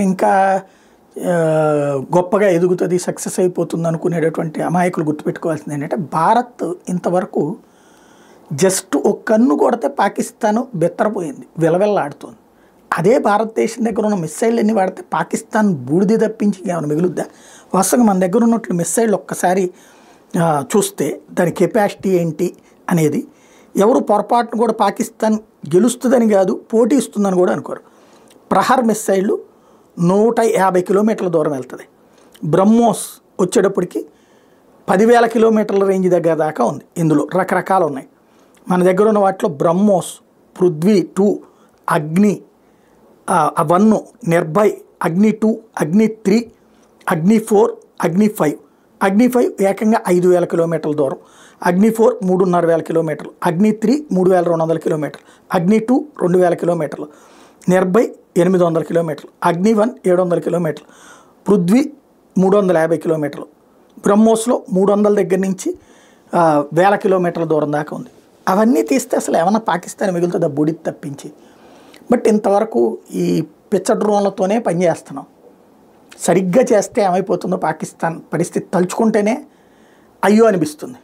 పాకిస్తాన్ ఇంకా గొప్పగా ఎదుగుతుంది, సక్సెస్ అయిపోతుంది అనుకునేటటువంటి అమాయకులు గుర్తుపెట్టుకోవాల్సింది ఏంటంటే, భారత్ ఇంతవరకు జస్ట్ ఒక కన్ను కొడితే పాకిస్తాన్ బెత్తరపోయింది, విలవిల్లాడుతుంది. అదే భారతదేశం దగ్గర ఉన్న మిస్సైళ్ళు ఎన్ని వాడితే పాకిస్తాన్ బూడిది తప్పించి ఏమైనా మిగులుద్దా? వాస్తవంగా మన దగ్గర ఉన్నట్లు మిస్సైళ్ళు ఒక్కసారి చూస్తే దాని కెపాసిటీ ఏంటి అనేది ఎవరు పొరపాటును కూడా పాకిస్తాన్ గెలుస్తుందని కాదు, పోటీ ఇస్తుందని కూడా అనుకోరు. ప్రహర్ మిస్సైళ్ళు 150 కిలోమీటర్ల దూరం వెళ్తుంది. బ్రహ్మోస్ వచ్చేటప్పటికి 10,000 కిలోమీటర్ల రేంజ్ దగ్గర దాకా ఉంది. ఇందులో రకరకాలు ఉన్నాయి. మన దగ్గర ఉన్న వాటిలో బ్రహ్మోస్, పృథ్వీ 2, అగ్ని 1, నిర్భయ్, అగ్ని 2, అగ్ని 3, అగ్ని 4, అగ్ని 5. అగ్ని 5 ఏకంగా 5,000 కిలోమీటర్ల దూరం, అగ్ని 4 3,500 కిలోమీటర్లు, అగ్ని 3 3,200 కిలోమీటర్లు, అగ్ని 2 2,000 కిలోమీటర్లు, నిర్భయ్ 800 కిలోమీటర్లు, అగ్ని 1 700 కిలోమీటర్లు, పృథ్వీ 350 కిలోమీటర్లు, బ్రహ్మోస్లో 300 దగ్గర నుంచి 1000 కిలోమీటర్ల దూరం దాకా ఉంది. అవన్నీ తీస్తే అసలు ఏమన్నా పాకిస్తాన్ మిగులుతుందా బూడిది తప్పించి? బట్ ఇంతవరకు ఈ పిచ్చ డ్రోన్లతోనే పనిచేస్తున్నాం. సరిగ్గా చేస్తే ఏమైపోతుందో పాకిస్తాన్ పరిస్థితి తలుచుకుంటేనే అయ్యో అనిపిస్తుంది.